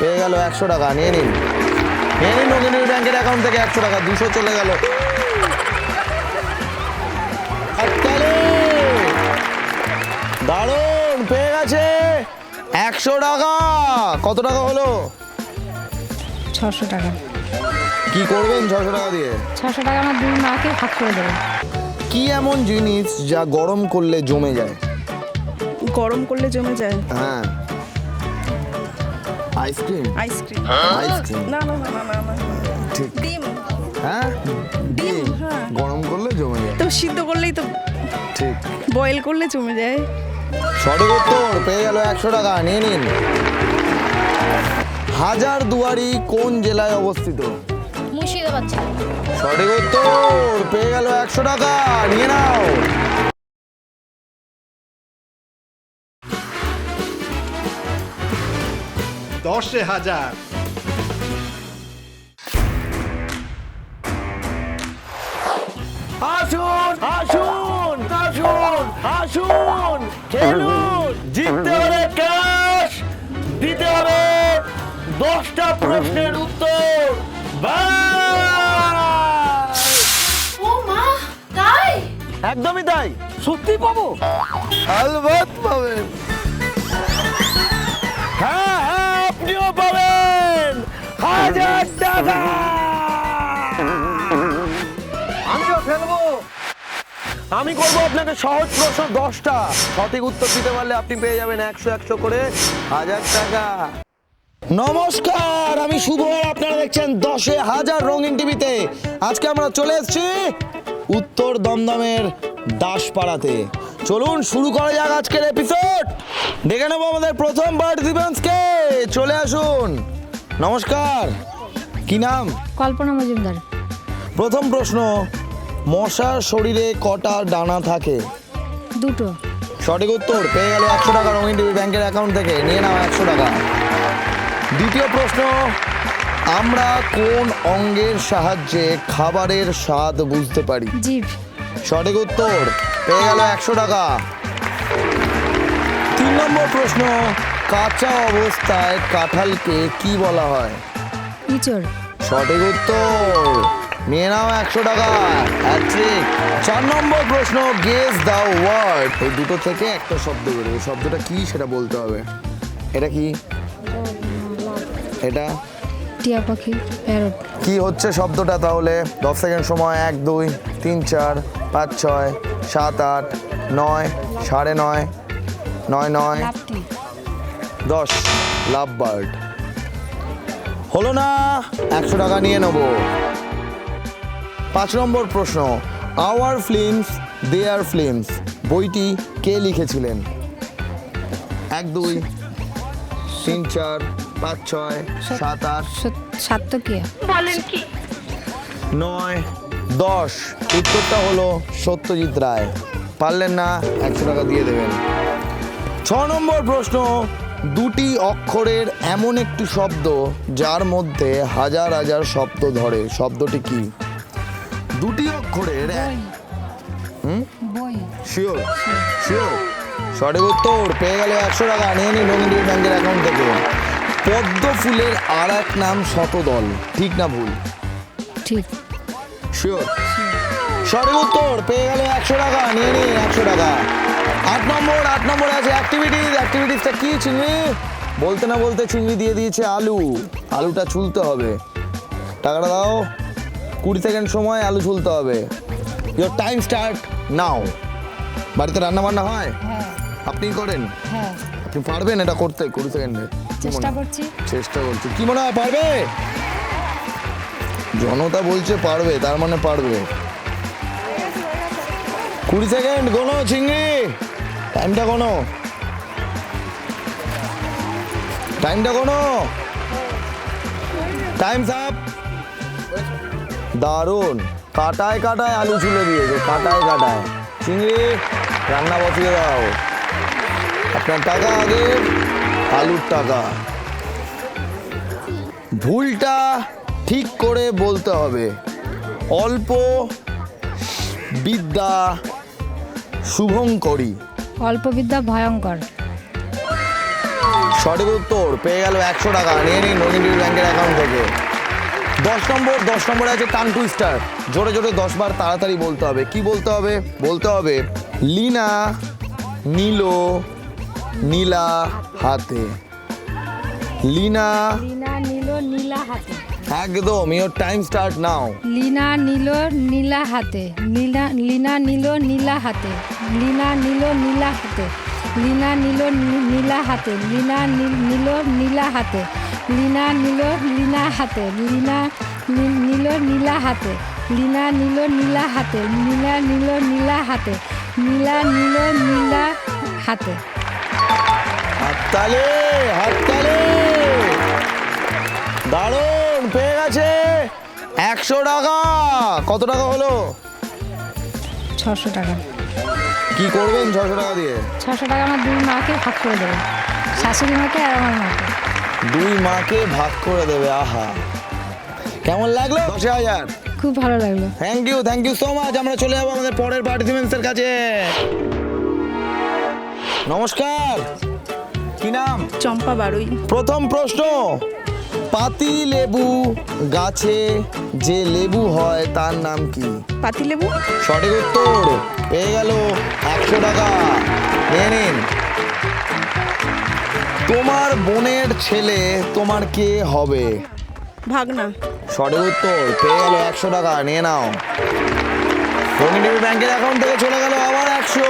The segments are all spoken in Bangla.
পেয়ে গেল 100 টাকা। নিয়ে নিন অগ্নি ব্যাংকের অ্যাকাউন্ট থেকে 100 টাকা। 200 চলে গেল। দারুণ, পেয়ে গেছে 100 টাকা। কত টাকা হলো? 600 টাকা। কি করবেন 600 টাকা দিয়ে? 600 টাকা আমার দুই মাকে ভাগ করে দেবেন। কি এমন জিনিস যা গরম করলে জমে যায়? গরম করলে জমে যায়? হ্যাঁ, আইসক্রিম। আইসক্রিম? আইসক্রিম না না না না না না। ঠিক। ডিম? হ্যাঁ, ডিম, হ্যাঁ। গরম করলে জমে যায়। তো সিদ্ধ করলেই তো, ঠিক। বয়েল করলে জমে যায়। সঠিক উত্তর। পেয়ে গেল 100 টাকা। নিয়ে নিন। হাজারদুয়ারি কোন জেলায় অবস্থিত? মুর্শিদাবাদ জেলা। সঠিক উত্তর। পেয়ে গেল 100 টাকা। নিয়ে নাও। দশে হাজার। আসুন আসুন আসুন আসুন, খেলুন। জিততে হলে ক্যাশ, দিতে হবে 10টা প্রশ্নের উত্তর। ব্যাস! ও মা, তাই? একদমই তাই। সত্যি পাবো? আলবাত পাবেন। হ্যাঁ হ্যাঁ, আপনিও পাবেন 1000 টাকা। আমিও খেলবো। আমি করবো আপনাকে সহজ প্রশ্ন 10টা। সঠিক উত্তর দিতে পারলে আপনি পেয়ে যাবেন 100 করে 1000 টাকা। নমস্কার, আমি শুভ। আপনারা দেখছেন 10,000 রঙিন টিভিতে। আজকে আমরা চলে এসেছি উত্তর দমদমের দাসপাড়াতে। চলুন শুরু করা যাক আজকের এপিসোড। দেখে নেবো আমাদের প্রথম পার্টিসিপেন্টসকে। চলে আসুন। নমস্কার, কি নাম? কল্পনা মজুমদার। প্রথম প্রশ্ন, মশার শরীরে কটা ডানা থাকে? দুটো। সঠিক উত্তর। পেয়ে গেল 100 টাকা রঙিন টিভি ব্যাংকের অ্যাকাউন্ট থেকে। নিয়ে নাও 100 টাকা। দ্বিতীয় প্রশ্ন, আমরা কোন অঙ্গের সাহায্যে খাবারের স্বাদ বুঝতে পারি? জিভ। সঠিক উত্তর। পেয়ে গেল 100 টাকা। 3 নম্বর প্রশ্ন, কাঁচা অবস্থায় কাঁঠালকে কি বলা হয়? ইঁচড়। সঠিক উত্তর। নিয়ে নাও 100 টাকা। হ্যাট্রিক। 4 নম্বর প্রশ্ন, গেস দ্য ওয়ার্ড। এই দুটো থেকে একটা শব্দ বেরোবে। শব্দটা কি সেটা বলতে হবে। এটা কি? এটা টিয়া পাখি। প্যারট। কি হচ্ছে শব্দটা তাহলে? 10 সেকেন্ড সময়। 1 2 3 4 5 6 7 8 9 9:30 9 9 লাপটি। 10। Love bird. হলো না, 100 টাকা নিয়ে নেব। 5 নম্বর প্রশ্ন, আওয়ার ফিল্মস দেয়ার ফিল্মস বইটি কে লিখেছিলেন? 1 2 3 4 5 6 7 8 সাত্তকিয়া। 9 10। উত্তরটা হলো সত্যজিৎ রায়। পারলেন না, 100 টাকা দিয়ে দেবেন। 6 নম্বর প্রশ্ন, দুটি অক্ষরের এমন একটি শব্দ যার মধ্যে হাজার হাজার শব্দ ধরে। শব্দটি কি? দুটি অক্ষরের বই। Sure sure. সঠিক উত্তর। পেয়ে গেল 100 টাকা। নিয়ে নিন রঙিন ব্যাংকের অ্যাকাউন্ট থেকে। পদ্ম ফুলের আর এক নাম শতদল। ঠিক না ভুল? ঠিক। শিওর। সঠিক উত্তর। পেয়ে গেল 100 টাকা। নিয়ে নিন 100 টাকা। 8 নম্বরে আছে অ্যাক্টিভিটিস। অ্যাক্টিভিটিসটা কি চিংড়ি? বলতে না বলতে চিংড়ি দিয়ে দিয়েছে আলু। আলুটা ছুলতে হবে। টাকাটা দাও। 20 সেকেন্ড সময়, আলু ছুলতে হবে। Your time start now. বাড়িতে রান্না বান্না হয়? হ্যাঁ। আপনি করেন? হ্যাঁ, আপনি পারবেন এটা করতে? 20 সেকেন্ডে চেষ্টা করছি। চেষ্টা করছি। কি মনে হয় পারবে? জনতা বলছে পারবে, তার মানে পারবে। 20 সেকেন্ড গোনো চিংড়ি। টাইমটা গোনো। টাইমটা গোনো। Times up. দারুণ। কাটায় কাটায় আলু ছুলে দিয়েছে। কাটায় কাটায়। চিংড়ি, রান্না বসিয়ে দাও। আপনার টাকা আগে, আলুর টাকা। ভুলটা ঠিক করে বলতে হবে। অল্প বিদ্যা শুভঙ্করী। অল্প বিদ্যা ভয়ঙ্কর। সঠিক উত্তর, পেয়ে গেল 100 টাকা। নিয়ে নিন রঙিন টিভি ব্যাংকের অ্যাকাউন্ট থেকে। 10 নম্বরে আছে টাং টুইস্টার। জোরে জোরে 10 বার তাড়াতাড়ি বলতে হবে। কি বলতে হবে? বলতে হবে লিনা নিল নীলা হাতে। লিনা, লিনা নিল নীলা হাতে। একদম, your time start now. Lina নিল নীলা হাতে। লিনা নিল নীলা হাতে। লিনা নিল নীলা হাতে। লিনা নিল নীলা হাতে। লিনা নিল নীলা হাতে। লিনা নিল নীলা হাতে। লিনা নিল নীলা হাতে। লিনা নিল নীলা হাতে। লিনা নিল নীলা হাতে। নীলা নিল নীলা হাতে। হাততালি, হাততালি। দারুণ, পেয়ে গেছে 100 টাকা। কত টাকা হলো? 600 টাকা। কি করবেন 600 টাকা দিয়ে? 600 টাকা আমার দুই মাকে ভাগ করে দেবে, শাশুড়ি মাকে আর আমার মাকে। 2 মাকে ভাগ করে দেবে। আহা, কেমন লাগলো? 10,000। খুব ভালো লাগলো। Thank you so much. আমরা চলে যাবো আমাদের পরের পার্টিসিপেন্টসের কাছে। নমস্কার, কি নাম? চম্পা বারুই। প্রথম প্রশ্ন, পাতি লেবু গাছে যে লেবু হয় তার নাম কি? পাতিলেবু। সঠিক উত্তর, পেয়ে গেল 100 টাকা। নিয়ে নিন। তোমার বোনের ছেলে তোমার কে হবে? ভাগনা। সঠিক উত্তর, পেয়ে গেল 100 টাকা। নিয়ে নাও। রঙিন টিভি ব্যাংকের অ্যাকাউন্ট থেকে চলে গেল আবার 100।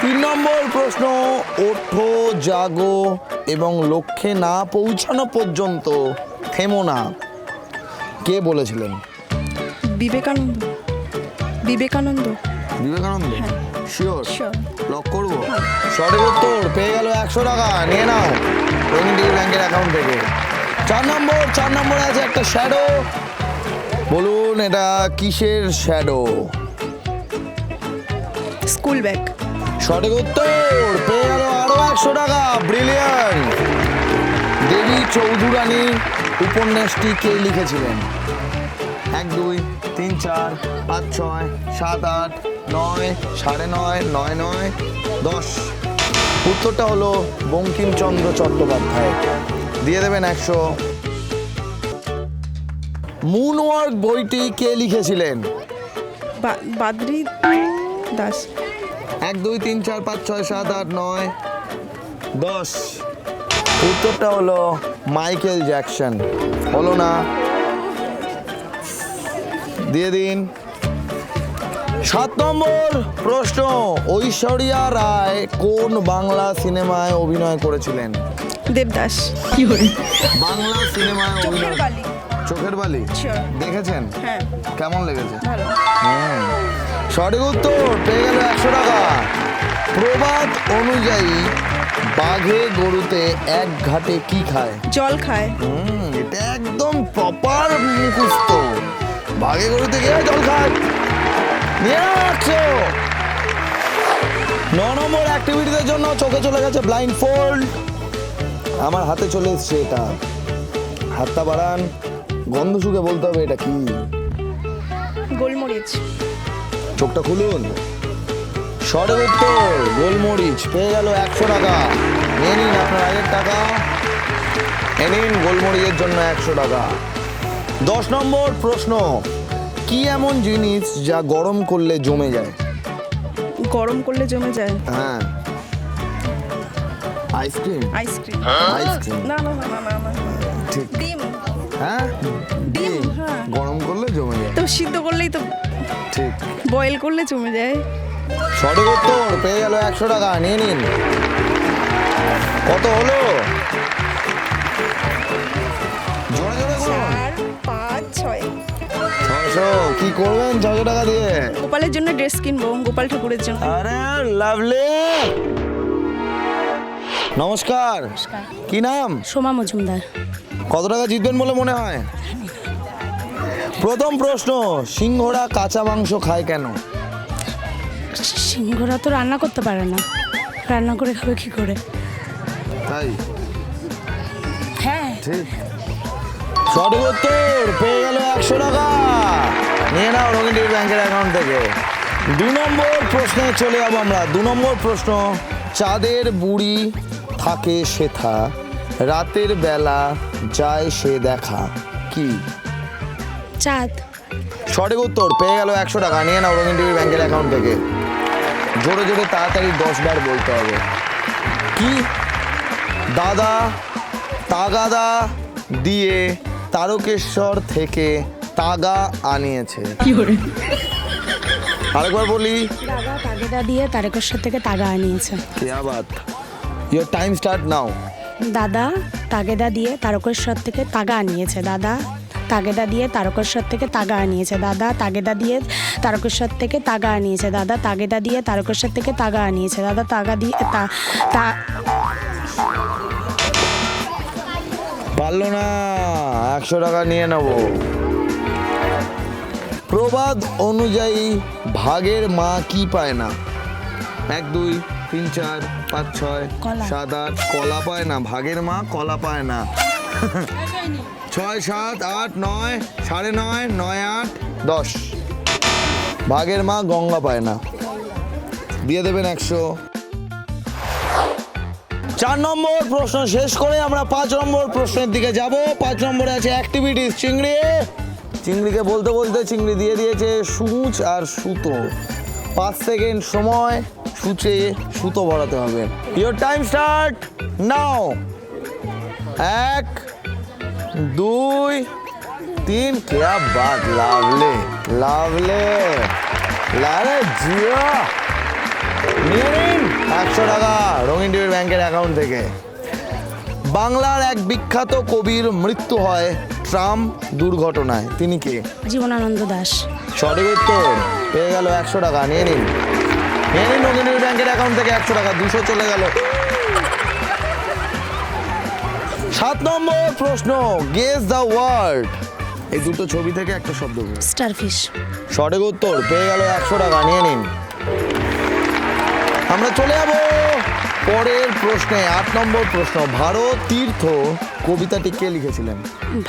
3 নম্বর প্রশ্ন, ওঠো জাগো এবং লক্ষ্যে না পৌঁছানো পর্যন্ত থেমো না, কে বলেছিলেন? Vivekananda. Vivekananda. Vivekananda? Sure? Sure. Lock করবো? সঠিক উত্তর, পেয়ে গেল 100 টাকা। নিয়ে নাও রঙিন টিভি ব্যাংকের অ্যাকাউন্ট থেকে। 4 নম্বরে আছে একটা শ্যাডো। বলুন এটা কিসের শ্যাডো? School bag. সঠিক উত্তর, পেয়ে গেল আরো 100 টাকা। ব্রিলিয়ান্ট। দেবী চৌধুরানী উপন্যাসটি কে লিখেছিলেন? 1 2 3 4 5 6 7 8 9 9.5 9 9 10। উত্তরটা হলো বঙ্কিমচন্দ্র চট্টোপাধ্যায়। দিয়ে দেবেন 100। মুনওয়ার্ক বইটি কে লিখেছিলেন? বাদ্রি দাস। 1 2 3 4 5 6 7 8 9 10। উত্তরটা হলো মাইকেল জ্যাকসন। হলো না? দিয়ে দিন। 7 নম্বর প্রশ্ন, ঐশ্বরিয়া রায় কোন বাংলা সিনেমায় অভিনয় করেছিলেন? দেবদাস। বাংলা সিনেমায় চোখের অভিনয়। বালি। চোখের বালি? Sure. দেখেছেন? হ্যাঁ, কেমন লেগেছে? ভালো। সঠিক উত্তর, পেয়ে গেল 100 টাকা। প্রবাদ অনুযায়ী বাঘে গরুতে এক ঘাটে কি খায়? জল খায়। এটা একদম প্রপার মুখস্থ। বাঘে গরুতে গিয়ে জল খায়। নিয়ে আসছো। 9 নম্বর অ্যাক্টিভিটিদের জন্য চোখে চলে গেছে ব্লাইন্ড ফোল্ড। আমার হাতে চলে এসছে এটা। হাতটা বাড়ান, গন্ধ শুকে বলতে হবে এটা কি। গোলমরিচ। চোখটা খুলুন। সঠিক উত্তর, গোলমরিচ। পেয়ে গেল 100 টাকা। নিয়ে নিন আপনার আগের টাকা। এ নিন গোলমরিচের জন্য 100 টাকা। 10 নম্বর প্রশ্ন, কি এমন জিনিস যা গরম করলে জমে যায়? গরম করলে জমে যায়। হ্যাঁ, আইসক্রিম। আইসক্রিম। আইসক্রিম না না না না না না। ঠিক। ডিম। হ্যাঁ, ডিম, হ্যাঁ। গরম করলে জমে যায়। তো সিদ্ধ করলেই তো, ঠিক। বয়েল করলে জমে যায়। সঠিক উত্তর, পেয়ে গেল 100 টাকা। নিয়ে নিন। কত হলো? জোরে জোরে করুন। 4 5 6। 600। কি করবেন 600 টাকা দিয়ে? গোপালের জন্য ড্রেস কিনবো, গোপাল ঠাকুরের জন্য। আরে লাভলি। নমস্কার, কি নাম? সোমা মজুমদার। কত টাকা জিতবেন বলে মনে হয়? প্রথম প্রশ্ন, সিংহরা কাঁচা মাংস খায় কেন? সিংহরা তো রান্না করতে পারে না, রান্না করে খাবে কি করে? তাই? হ্যাঁ। ঠিক। সঠিক উত্তর, পেয়ে গেল 100 টাকা। নিয়ে নাও রঙিন টিভি ব্যাংকের অ্যাকাউন্ট থেকে। 2 নম্বর প্রশ্নে চলে যাবো আমরা। 2 নম্বর প্রশ্ন, চাঁদের বুড়ি থাকে সেথা রাতের বেলা যায় সে দেখা কি? চাঁদ। সঠিক উত্তর, পেয়ে গেল 100 টাকা। নিয়ে নাও রঙিন টিভি ব্যাংকের অ্যাকাউন্ট থেকে। জোরে জোরে তাড়াতাড়ি 10 বার বলতে হবে। কি? দাদা তাগাদা দিয়ে তারকেশ্বর থেকে তাগা আনিয়েছে। আরেকবার বলি। দাদা তাগেদা দিয়ে তারকেশ্বর থেকে তাগা আনিয়েছে। क्या बात, योर टाइम स्टार्ट नाउ। দাদা তাগেদা দিয়ে তারকেশ্বর থেকে তাগা আনিয়েছে। দাদা তাগেদা দিয়ে তারকেশ্বর থেকে তাগা আনিয়েছে। দাদা তাগেদা দিয়ে তারকেশ্বর থেকে তাগা আনিয়েছে। দাদা তাগেদা দিয়ে তারকেশ্বর থেকে তাগা আনিয়েছে। দাদা তাগা দিয়ে পারলো না, 100 টাকা নিয়ে নেব। প্রবাদ অনুযায়ী ভাগের মা কি পায় না? 1 2 3 4 5 6 কলা। 7 8 কলা পায় না। ভাগের মা কলা পায় না। 6 7 8 9 9.5 9 8 10। ভাগের মা গঙ্গা পায় না। দিয়ে দেবেন 100। 4 নম্বর প্রশ্ন শেষ করে আমরা 5 নম্বর প্রশ্নের দিকে যাব। 5 নম্বরে আছে অ্যাক্টিভিটিস। চিংড়ি, চিংড়িকে বলতে বলতে চিংড়ি দিয়ে দিয়েছে সূচ আর সুতো। 5 সেকেন্ড সময়, সূচে সুতো ভরাতে হবে। Your time start now. 1 2 3। क्या बात, লাভলে লাভলে লারে জিয়া। নিয়ে নিন 100 টাকা রঙিন টিভির ব্যাংকের অ্যাকাউন্ট থেকে। বাংলার এক বিখ্যাত কবির মৃত্যু হয় ট্রাম দুর্ঘটনায়, তিনি কে? জীবনানন্দ দাশ। সঠিক উত্তর, পেয়ে গেল 100 টাকা। নিয়ে নিন রঙিন টিভির ব্যাংকের অ্যাকাউন্ট থেকে 100 টাকা। 200 চলে গেল। 7 নম্বর প্রশ্ন, গেস দ্য ওয়ার্ড। এই দুটো ছবি থেকে একটা শব্দ বলুন। স্টারফিশ। সঠিক উত্তর, পেয়ে গেল 100 টাকা। নিয়ে নিন। আমরা চলে যাব পরের প্রশ্নে। 8 নম্বর প্রশ্ন, ভারত তীর্থ কবিতাটি কে লিখেছিলেন?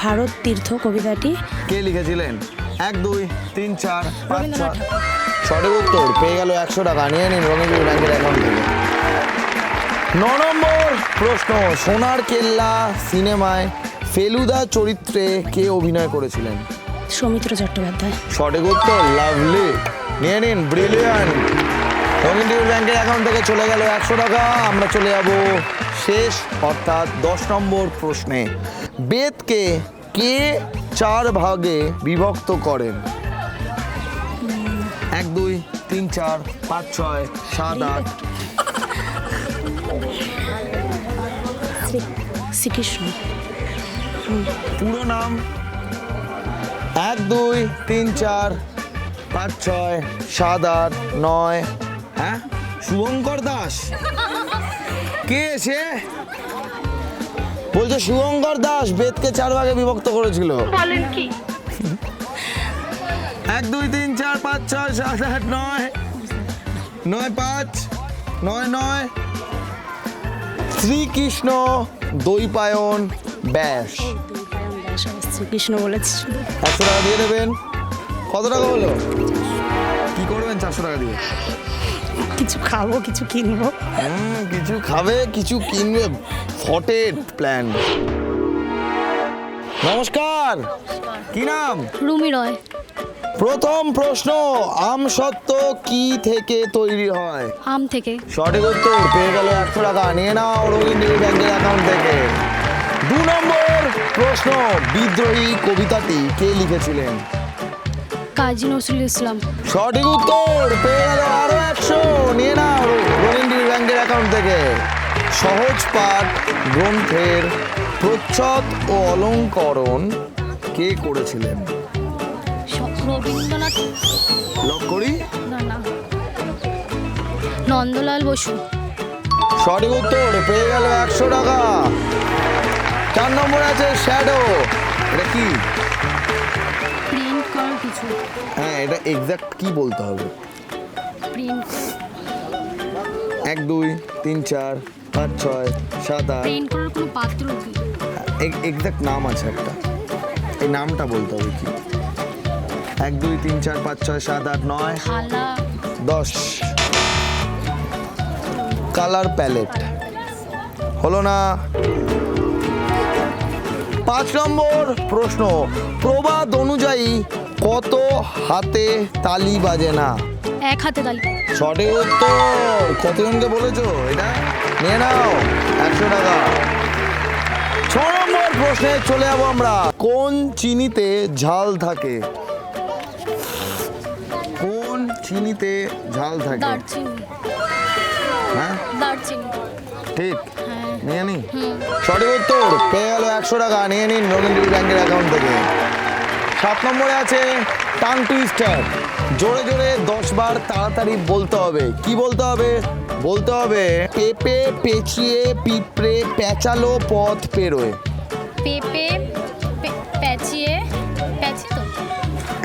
ভারত তীর্থ কবিতাটি কে লিখেছিলেন? 1 2 3 4 5 রবীন্দ্রনাথ 6। সঠিক উত্তর, পেয়ে গেল 100 টাকা। নিয়ে নিন রঙিন টিভি ব্যাংকের অ্যাকাউন্ট থেকে। 9 নম্বর প্রশ্ন, সোনার কেল্লা সিনেমায় ফেলুদা চরিত্রে কে অভিনয় করেছিলেন? সৌমিত্র চট্টোপাধ্যায়। সঠিক উত্তর, লাভলি। নিয়ে নিন, ব্রিলিয়ান্ট। রঙিন টিভি ব্যাংকের অ্যাকাউন্ট থেকে চলে গেল 100 টাকা। আমরা চলে যাব শেষ অর্থাৎ 10 নম্বর প্রশ্নে। বেদকে কে 4 ভাগে বিভক্ত করেন? 1 2 3 4 5 6 7 8। শ্রীকৃষ্ণ। পুরো নাম? 1 2 3 4 5 6 7 8 9। হ্যাঁ, শুভঙ্কর দাস। কে সে? বলছে শুভঙ্কর দাস বেদকে 4 ভাগে বিভক্ত করেছিল। বলেন কি? 1 2 3 4 5 6 7 8 9 9 5 9 9। শ্রীকৃষ্ণ দ্বৈপায়ন ব্যাস। শ্রীকৃষ্ণ বলেছি। 100 টাকা দিয়ে দেবেন। কত টাকা হলো? কি করবেন 400 টাকা দিয়ে? কিছু খাবো, কিছু কিনবো। কিছু খাবে, কিছু কিনবে। ফটেড প্ল্যান। নমস্কার, কি নাম? রুমি রয়। প্রথম প্রশ্ন, আমসত্ত্ব কি থেকে তৈরি হয়? আম থেকে। সঠিক উত্তর, পেয়ে গেল 100 টাকা। নিয়ে নাও রঙিন টিভি ব্যাংকের অ্যাকাউন্ট থেকে। 2 নম্বর প্রশ্ন, বিদ্রোহী কবিতাটি কে লিখেছিলেন? কাজী নজরুল ইসলাম। সঠিক উত্তর, পেয়ে গেল আরো 100। নিয়ে নাও রঙিন টিভি ব্যাংকের অ্যাকাউন্ট থেকে। সহজ পাঠ গ্রন্থের প্রচ্ছদ ও অলঙ্করণ কে করেছিলেন? রবীন্দ্রনাথ। লক করি। না না, নন্দলাল বসু। সঠিক উত্তর, পেয়ে গেল 100 টাকা। 4 নম্বরে আছে শ্যাডো। এটা কি? প্রিন্ট করার কিছু। হ্যাঁ, এটা এক্সাক্ট কি বলতে হবে? প্রিন্ট 1 2 3 4 5 6 7 8। প্রিন্ট করার কোনো পাত্র কি? এক্সাক্ট নাম আছে একটা, এই নামটা বলতে হবে কি? 1 2 3 4 5 6 7 8 9 থালা। 10। কালার প্যালেট হলো না। 5 নম্বর প্রশ্ন, প্রবাদ অনুযায়ী কত হাতে তালি বাজে না? 1 হাতে তালি। সঠিক উত্তর। কতজনকে বলেছো এটা? নিয়ে নাও 100 টাকা। 6 নম্বর প্রশ্নে চলে যাবো আমরা। কোন চিনিতে ঝাল থাকে? কোন চিনিতে ঝাল থাকে? দারচিনি। হ্যাঁ দারচিনি। ঠিক, হ্যাঁ। নিয়ে নি। সঠিক উত্তর, পেয়ে গেল 100 টাকা, নিয়ে নিন রবীন্দ্র ব্যাংকের অ্যাকাউন্ট থেকে। 7 নম্বরে আছে টাং টুইস্টার। জোরে জোরে 10 বার তাড়াতাড়ি বলতে হবে। কি বলতে হবে? বলতে হবে পেঁপে পেঁচিয়ে পিঁপড়ে পেঁচালো পথ পেরোয়। পেঁপে প্যাচিয়ে তো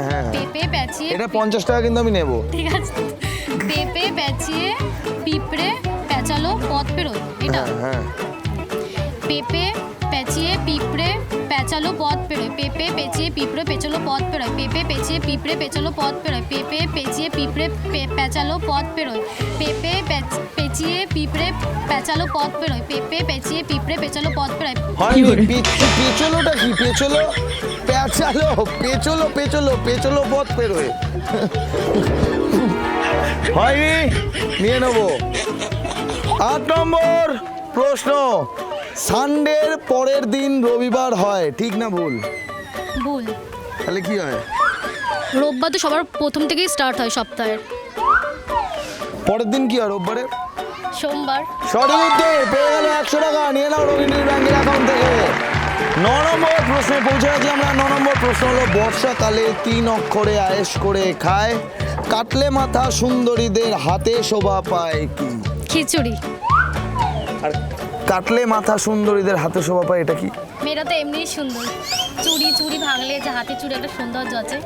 হ্যাঁ, পেঁপে প্যাচিয়ে এটা 50 টাকা কিন্তু আমি নেব। ঠিক আছে। পেঁপে প্যাচিয়ে পিঁপড়ে পেঁচালো পথ পেরোয়, এটা? হ্যাঁ, পেঁপে পেঁচিয়ে পিঁপড়ে পেঁচালো পথ পেরোয়। পেঁপে পেঁচিয়ে পিঁপড়ে পেঁচালো পথ পেরোয়। পেঁপে পেঁচিয়ে পিঁপড়ে পেঁচালো পথ পেরোয়। পেঁপে পেঁচিয়ে পিঁপড়ে পেঁচালো পথ পেরোয়। পেঁপে পেঁচিয়ে পিঁপড়ে পেঁচালো পথ পেরোয়। পেঁপে পেঁচিয়ে পিঁপড়ে পেঁচালো পথ পেরোয়। পেঁচলোটা কি? পেঁচলো পেঁচালো পেঁচলো পেঁচলো পেঁচলো পথ পেরোয়। হয়নি, নিয়ে নেবো। 8 নম্বর প্রশ্ন, সানডের পরের দিন রবিবার হয়, ঠিক না ভুল? ভুল। তাহলে কি হয়? রোববার তো সবার প্রথম থেকেই স্টার্ট হয় সপ্তাহের। পরের দিন কি হয় রোববারে? সোমবার। সঠিক উত্তর, পেয়ে গেল 100 টাকা, নিয়ে নাও রবীন্দ্র ব্যাংকের অ্যাকাউন্ট থেকে। 9 নম্বর প্রশ্নে পৌঁছে গেছি আমরা। 9 নম্বর প্রশ্ন হলো, বর্ষাকালে 3 অক্ষরে আয়েশ করে খায়, কাটলে মাথা সুন্দরীদের হাতে শোভা পায় কি? খিচুড়ি। আর কাটলে মাথা সুন্দরীদের হাতে শোভা পায়, এটা কি? মেয়েরা তো এমনি সুন্দর, চুড়ি ভাঙলে যে হাতে চুড়ি একটা সৌন্দর্য আছে।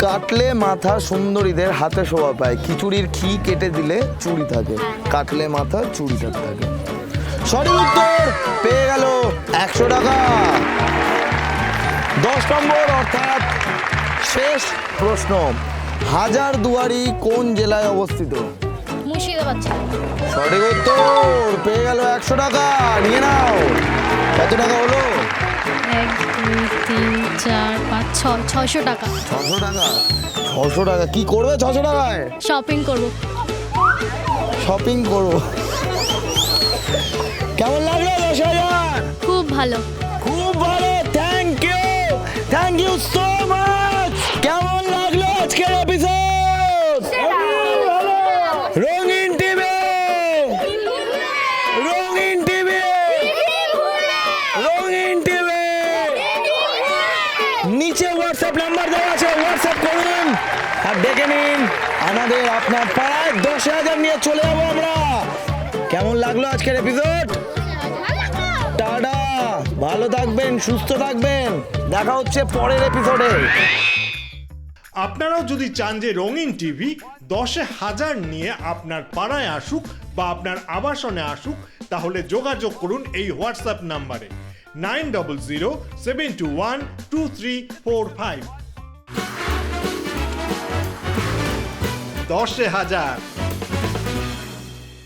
কাটলে মাথা সুন্দরীদের হাতে শোভা পায়, খিচুড়ির খি কেটে দিলে চুড়ি থাকে, কাটলে মাথা চুড়ি থাকে। সঠিক উত্তর, পেয়ে গেল 100 টাকা। 10 নম্বর অর্থাৎ শেষ প্রশ্ন, হাজারদুয়ারি কোন জেলায় অবস্থিত? মুর্শিদাবাদ জেলা। সঠিক উত্তর, পেয়ে গেল 100 টাকা, নিয়ে নাও। কত টাকা হলো? 1 2 3 4 5 6 600 টাকা। 600 টাকা। 600 টাকা কি করবে 600 টাকায়? শপিং করব। শপিং করবো। কেমন লাগলো 10,000? খুব ভালো। খুব ভালো, থ্যাংক ইউ সো মাচ। কেমন লাগলো আজকের এপিসোড? রঙিন টিভি, রঙিন টিভি, রঙিন টিভি। নিচে হোয়াটসঅ্যাপ নাম্বার দেওয়া আছে, হোয়াটসঅ্যাপ করুন আর দেখে নিন। আমাদের আপনার পাড়ায় 10,000 নিয়ে চলে যাবো আমরা। কেমন লাগলো আজকের এপিসোড? টাটা, ভালো থাকবেন, সুস্থ থাকবেন, দেখা হচ্ছে পরের এপিসোডে। আপনারাও যদি চান যে রঙিন টিভি 10,000 নিয়ে আপনার পাড়ায় আসুক বা আপনার আবাসনে আসুক, তাহলে যোগাযোগ করুন এই হোয়াটসঅ্যাপ নাম্বারে 9007212345। 10,000